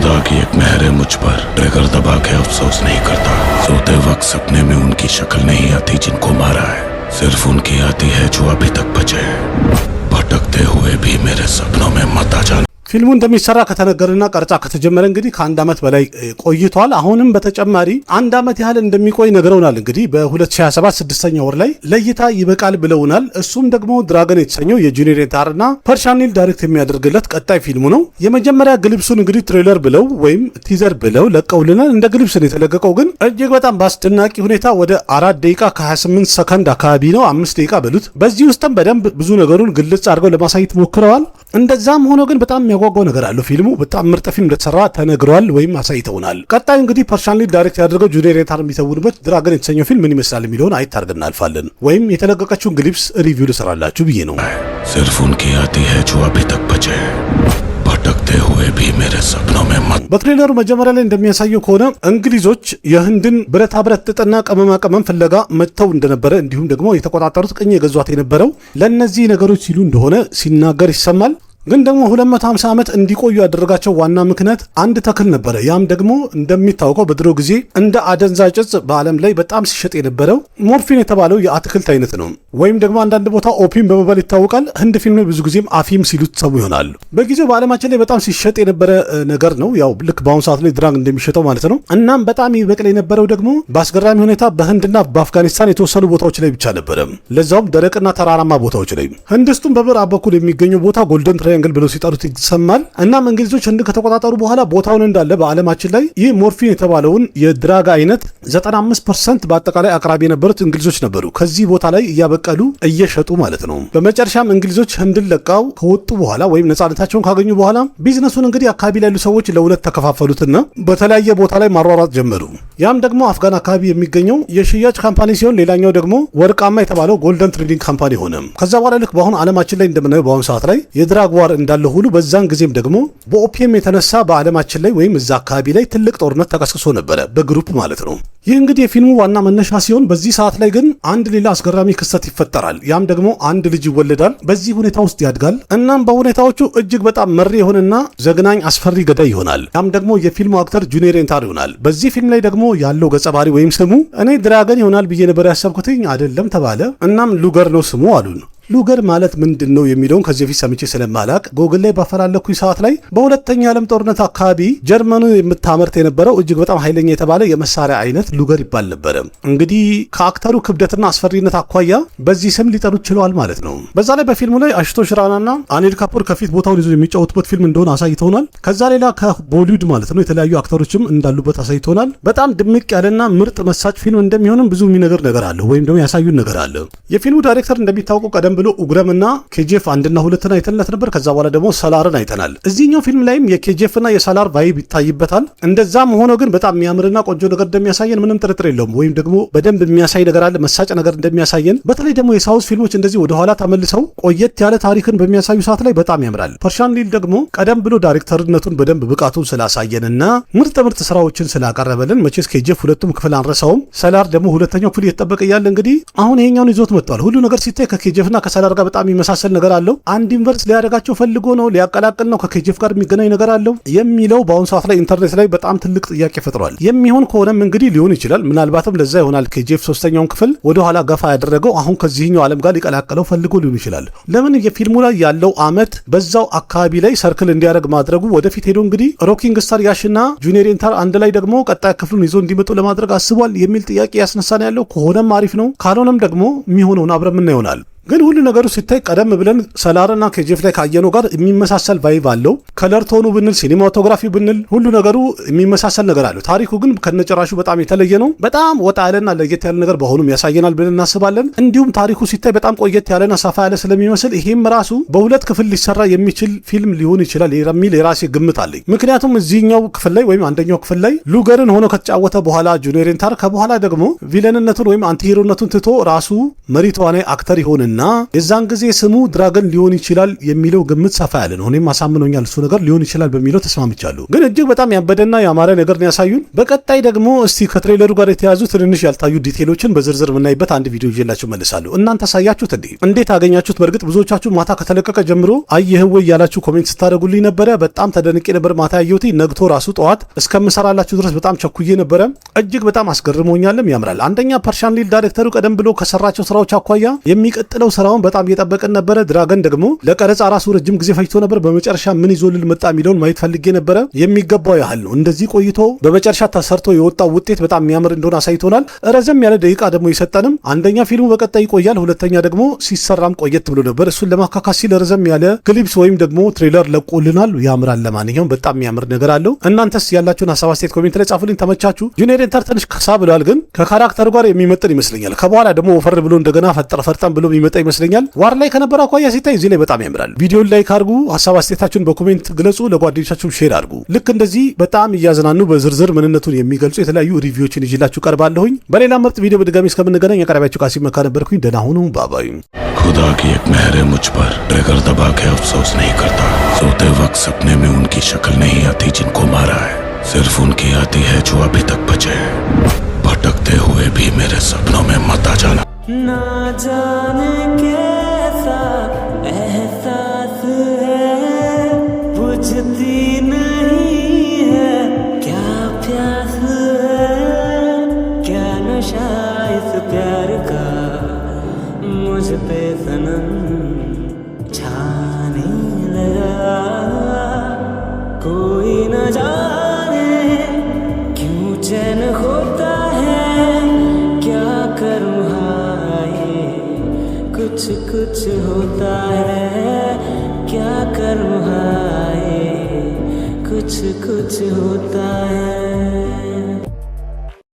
खुदा की एक मेहर है मुझ पर, ट्रिगर दबा के अफसोस नहीं करता। सोते वक्त सपने में उनकी शक्ल नहीं आती जिनको मारा है, सिर्फ उनकी आती है जो अभी तक बचे हैं। भटकते हुए भी मेरे सपनों में मत आ जाना। ፊልሙ እንደሚሰራ ከተነገረና ቀረጻ ከተጀመረ እንግዲህ ከአንድ ዓመት በላይ ቆይቷል። አሁንም በተጨማሪ አንድ ዓመት ያህል እንደሚቆይ ነገረውናል። እንግዲህ በ2027 6ኛ ወር ላይ ለእይታ ይበቃል ብለውናል። እሱም ደግሞ ድራገን የተሰኘው የጁኒየር ኤንቲአርና ፐርሻኒል ዳይሬክት የሚያደርግለት ቀጣይ ፊልሙ ነው። የመጀመሪያ ግልብሱን እንግዲህ ትሬለር ብለው ወይም ቲዘር ብለው ለቀውልናል። እንደ ግልብስ ነው የተለቀቀው፣ ግን እጅግ በጣም በአስደናቂ ሁኔታ ወደ 4 ደቂቃ ከ28 ሰከንድ አካባቢ ነው፣ 5 ደቂቃ በሉት። በዚህ ውስጥም በደንብ ብዙ ነገሩን ግልጽ አድርገው ለማሳየት ሞክረዋል። እንደዛም ሆኖ ግን በጣም የሚያጓጓው ነገር አለው። ፊልሙ በጣም ምርጥ ፊልም እንደተሰራ ተነግሯል ወይም አሳይተውናል። ቀጣይ እንግዲህ ፐርሻንሊ ዳይሬክት ያደረገው ጁኒየር ኤንቲአር የሚተውንበት ድራገን የተሰኘው ፊልም ምን ይመስላል የሚለውን አይታርገን እናልፋለን። ወይም የተለቀቀችውን ግሊፕስ ሪቪው ልሰራላችሁ ብዬ ነው። सिर्फ उनकी आती है जो अभी तक बचे हैं, भटकते हुए भी मेरे सपनों में मत। በትሬለሩ መጀመሪያ ላይ እንደሚያሳየው ከሆነ እንግሊዞች የህንድን ብረታ ብረት ጥጥና ቅመማ ቅመም ፍለጋ መጥተው እንደነበረ እንዲሁም ደግሞ የተቆጣጠሩት ቅኝ የገዟት የነበረው ለእነዚህ ነገሮች ሲሉ እንደሆነ ሲናገር ይሰማል። ግን ደግሞ 250 ዓመት እንዲቆዩ ያደረጋቸው ዋና ምክንያት አንድ ተክል ነበረ። ያም ደግሞ እንደሚታወቀው በድሮ ጊዜ እንደ አደንዛዥ ዕፅ በዓለም ላይ በጣም ሲሸጥ የነበረው ሞርፊን የተባለው የአትክልት አይነት ነው። ወይም ደግሞ አንዳንድ ቦታ ኦፒም በመባል ይታወቃል። ህንድ ፊልም ብዙ ጊዜም አፊም ሲሉት ሰሙ ይሆናሉ። በጊዜው በዓለማችን ላይ በጣም ሲሸጥ የነበረ ነገር ነው። ያው ልክ በአሁኑ ሰዓት ላይ ድራግ እንደሚሸጠው ማለት ነው። እናም በጣም ይበቅል የነበረው ደግሞ በአስገራሚ ሁኔታ በህንድና በአፍጋኒስታን የተወሰኑ ቦታዎች ላይ ብቻ ነበረ፣ ለዛውም ደረቅና ተራራማ ቦታዎች ላይ። ህንድ ውስጡም በምዕራብ በኩል የሚገኘው ቦታ ጎልደን ትራያንግል ብለው ሲጠሩት ይሰማል። እናም እንግሊዞች ህንድ ከተቆጣጠሩ በኋላ ቦታውን እንዳለ በዓለማችን ላይ ይህ ሞርፊን የተባለውን የድራግ አይነት 95% በአጠቃላይ አቅራቢ የነበሩት እንግሊዞች ነበሩ። ከዚህ ቦታ ላይ እያበቀሉ እየሸጡ ማለት ነው። በመጨረሻም እንግሊዞች ህንድን ለቃው ከወጡ በኋላ ወይም ነፃነታቸውን ካገኙ በኋላ ቢዝነሱን እንግዲህ አካባቢ ላይ ያሉ ሰዎች ለሁለት ተከፋፈሉትና በተለያየ ቦታ ላይ ማሯሯጥ ጀመሩ። ያም ደግሞ አፍጋን አካባቢ የሚገኘው የሽያጭ ካምፓኒ ሲሆን፣ ሌላኛው ደግሞ ወርቃማ የተባለው ጎልደን ትሬዲንግ ካምፓኒ ሆነ። ከዛ በኋላ ልክ በአሁኑ ዓለማችን ላይ እንደምናየው በአሁኑ ሰዓት ላይ የድራግ ዋር እንዳለ ሁሉ በዛን ጊዜም ደግሞ በኦፒየም የተነሳ በዓለማችን ላይ ወይም እዛ አካባቢ ላይ ትልቅ ጦርነት ተቀስቅሶ ነበረ፣ በግሩፕ ማለት ነው። ይህ እንግዲህ የፊልሙ ዋና መነሻ ሲሆን፣ በዚህ ሰዓት ላይ ግን አንድ ሌላ አስገራሚ ክስተት ይፈጠራል። ያም ደግሞ አንድ ልጅ ይወለዳል፣ በዚህ ሁኔታ ውስጥ ያድጋል። እናም በሁኔታዎቹ እጅግ በጣም መሪ የሆነና ዘግናኝ አስፈሪ ገዳይ ይሆናል። ያም ደግሞ የፊልሙ አክተር ጁኒየር ኤንቲአር ይሆናል። በዚህ ፊልም ላይ ደግሞ ያለው ገጸ ባህሪ ወይም ስሙ እኔ ድራገን ይሆናል ብዬ ነበር ያሰብኩትኝ፣ አይደለም ተባለ። እናም ሉገር ነው ስሙ አሉን። ሉገር ማለት ምንድን ነው የሚለውን ከዚህ በፊት ሰምቼ ስለማላቅ ጎግል ላይ ባፈላለኩኝ ሰዓት ላይ በሁለተኛ ዓለም ጦርነት አካባቢ ጀርመኑ የምታመርት የነበረው እጅግ በጣም ኃይለኛ የተባለ የመሳሪያ አይነት ሉገር ይባል ነበረ። እንግዲህ ከአክተሩ ክብደትና አስፈሪነት አኳያ በዚህ ስም ሊጠሩት ችለዋል ማለት ነው። በዛ ላይ በፊልሙ ላይ አሹቶሽ ራናና አኒል ካፑር ከፊት ቦታውን ይዞ የሚጫወቱበት ፊልም እንደሆነ አሳይተውናል። ከዛ ሌላ ከቦሊውድ ማለት ነው የተለያዩ አክተሮችም እንዳሉበት አሳይተውናል። በጣም ድምቅ ያለና ምርጥ መሳጭ ፊልም እንደሚሆንም ብዙ የሚነገር ነገር አለ ወይም ደግሞ ያሳዩን ነገር አለ። የፊልሙ ዳይሬክተር እንደሚታወቀው ቀደም ብሎ ኡግረምና ኬጂኤፍ 1 እና 2 አይተንለት ነበር። ከዛ በኋላ ደግሞ ሰላርን አይተናል። እዚህኛው ፊልም ላይም የኬጂኤፍ እና የሰላር ቫይብ ይታይበታል። እንደዛም ሆኖ ግን በጣም የሚያምርና ቆንጆ ነገር እንደሚያሳየን ምንም ጥርጥር የለውም። ወይም ደግሞ በደንብ የሚያሳይ ነገር አለ፣ መሳጭ ነገር እንደሚያሳየን። በተለይ ደግሞ የሳውዝ ፊልሞች እንደዚህ ወደ ኋላ ተመልሰው ቆየት ያለ ታሪክን በሚያሳዩ ሰዓት ላይ በጣም ያምራል። ፐርሻንሊ ደግሞ ቀደም ብሎ ዳይሬክተርነቱን በደንብ ብቃቱን ስላሳየንና ምርጥ ስራዎችን ስላቀረበልን መቼስ ኬጂኤፍ 2ቱም ክፍል አንረሳውም። ሰላር ደግሞ ሁለተኛው ክፍል እየተጠበቀ ያለ እንግዲህ አሁን ይሄኛውን ይዞት መጥቷል። ሁሉ ነገር ሲታይ ከኬጂኤፍና ከሰላር ጋር በጣም የሚመሳሰል ነገር አለው። አንድ ዩኒቨርስ ሊያደርጋቸው ፈልጎ ነው፣ ሊያቀላቅል ነው፣ ከኬጂኤፍ ጋር የሚገናኝ ነገር አለው የሚለው በአሁኑ ሰዓት ላይ ኢንተርኔት ላይ በጣም ትልቅ ጥያቄ ፈጥሯል። የሚሆን ከሆነም እንግዲህ ሊሆን ይችላል። ምናልባትም ለዛ ይሆናል ኬጂኤፍ 3ኛውን ክፍል ወደ ኋላ ገፋ ያደረገው አሁን ከዚህኛው ዓለም ጋር ሊቀላቀለው ፈልጎ ሊሆን ይችላል። ለምን የፊልሙ ላይ ያለው አመት በዛው አካባቢ ላይ ሰርክል እንዲያደርግ ማድረጉ ወደፊት ሄዶ እንግዲህ ሮኪንግ ስታር ያሽና ጁኒየር ኤንቲአር አንድ ላይ ደግሞ ቀጣይ ክፍሉን ይዞ እንዲመጡ ለማድረግ አስቧል የሚል ጥያቄ ያስነሳን ያለው። ከሆነም አሪፍ ነው፣ ካልሆነም ደግሞ የሚሆነውን አብረን ምን ይሆናል። ግን ሁሉ ነገሩ ሲታይ ቀደም ብለን ሰላርና ኬጂኤፍ ላይ ካየነው ጋር የሚመሳሰል ቫይብ አለው። ከለር ቶኑ ብንል ሲኒማቶግራፊ ብንል ሁሉ ነገሩ የሚመሳሰል ነገር አለው። ታሪኩ ግን ከነጨራሹ በጣም የተለየ ነው። በጣም ወጣ ያለና ለየት ያለ ነገር በሆኑም ያሳየናል ብለን እናስባለን። እንዲሁም ታሪኩ ሲታይ በጣም ቆየት ያለና ሰፋ ያለ ስለሚመስል ይሄም ራሱ በሁለት ክፍል ሊሰራ የሚችል ፊልም ሊሆን ይችላል የሚል የራሴ ግምት አለኝ። ምክንያቱም እዚህኛው ክፍል ላይ ወይም አንደኛው ክፍል ላይ ሉገርን ሆኖ ከተጫወተ በኋላ ጁኒየር ኤንቲአር ከበኋላ ደግሞ ቪለንነቱን ወይም አንቲሂሮነቱን ትቶ ራሱ መሪ ተዋናይ አክተር ይሆንና እንደሆነና የዛን ጊዜ ስሙ ድራገን ሊሆን ይችላል የሚለው ግምት ሰፋ ያለ ነው። እኔም አሳምኖኛል እሱ ነገር ሊሆን ይችላል በሚለው ተስማምቻለሁ። ግን እጅግ በጣም ያበደና ያማረ ነገር ነው ያሳዩን። በቀጣይ ደግሞ እስቲ ከትሬለሩ ጋር የተያዙ ትንንሽ ያልታዩ ዲቴሎችን በዝርዝር የምናይበት አንድ ቪዲዮ ይዤላችሁ መልሳለሁ። እናንተ ሳያችሁት እንዴት አገኛችሁት? በእርግጥ ብዙዎቻችሁ ማታ ከተለቀቀ ጀምሮ አየህው ያላችሁ ኮሜንት ስታደርጉልኝ ነበረ። በጣም ተደንቄ ነበር። ማታ ያየሁት ነግቶ ራሱ ጠዋት እስከምሰራላችሁ ድረስ በጣም ቸኩዬ ነበረ። እጅግ በጣም አስገርሞኛልም ያምራል። አንደኛ ፐርሻን ሊል ዳይሬክተሩ ቀደም ብሎ ከሰራቸው ስራዎች አኳያ የሚቀጥለው ስራውን በጣም እየጠበቅን ነበረ። ድራገን ደግሞ ለቀረጻ ራሱ ረጅም ጊዜ ፈጅቶ ነበር። በመጨረሻ ምን ይዞልል መጣ የሚለውን ማየት ፈልጌ ነበረ። የሚገባው ያህል ነው። እንደዚህ ቆይቶ በመጨረሻ ተሰርቶ የወጣው ውጤት በጣም የሚያምር እንደሆነ አሳይቶናል። ረዘም ያለ ደቂቃ ደግሞ ይሰጠንም። አንደኛ ፊልሙ በቀጣይ ይቆያል፣ ሁለተኛ ደግሞ ሲሰራም ቆየት ብሎ ነበር። እሱን ለማካካስ ሲል ረዘም ያለ ክሊፕስ ወይም ደግሞ ትሬለር ለቆልናል። ያምራል። ለማንኛውም በጣም የሚያምር ነገር አለው። እናንተስ ያላችሁን ሀሳብ አስተያየት ኮሜንት ላይ ጻፉልኝ። ተመቻችሁ? ጁኒየር ኤንተር ትንሽ ከሳ ብለዋል፣ ግን ከካራክተሩ ጋር የሚመጥን ይመስለኛል። ከበኋላ ደግሞ ወፈር ብሎ እንደገና ፈርጠም ብሎ የሚመጣ ይመስለኛል። ዋር ላይ ከነበረ አኳያ ሲታይ እዚህ ላይ በጣም ያምራል። ቪዲዮን ላይክ አድርጉ፣ ሀሳብ አስተያየታችሁን በኮሜንት ግለጹ፣ ለጓደኞቻችሁም ሼር አድርጉ። ልክ እንደዚህ በጣም እያዝናኑ በዝርዝር ምንነቱን የሚገልጹ የተለያዩ ሪቪዎችን ይዤላችሁ ቀርባለሁኝ። በሌላ ምርጥ ቪዲዮ በድጋሚ እስከምንገናኝ ያቀረባችሁ ቃሲም መካ ነበርኩኝ። ደህና ሁኑ። ባባይ። खुदा की एक मेहर है मुझ पर, ट्रिगर दबा के अफसोस नहीं करता। सोते वक्त सपने में उनकी शक्ल नहीं आती जिनको मारा है, सिर्फ उनकी आती है जो अभी तक बचे हैं। भटकते हुए भी मेरे सपनों में मत आ जाना। ना जाने कैसा एहसास है, बुझती नहीं है क्या प्यास है, क्या नशा इस प्यार का मुझ पे सनम छाने लगा। कोई न जाने क्यों चैन होता है, क्या करूँ हाय कुछ कुछ होता है, क्या करूँ हाय कुछ कुछ होता है।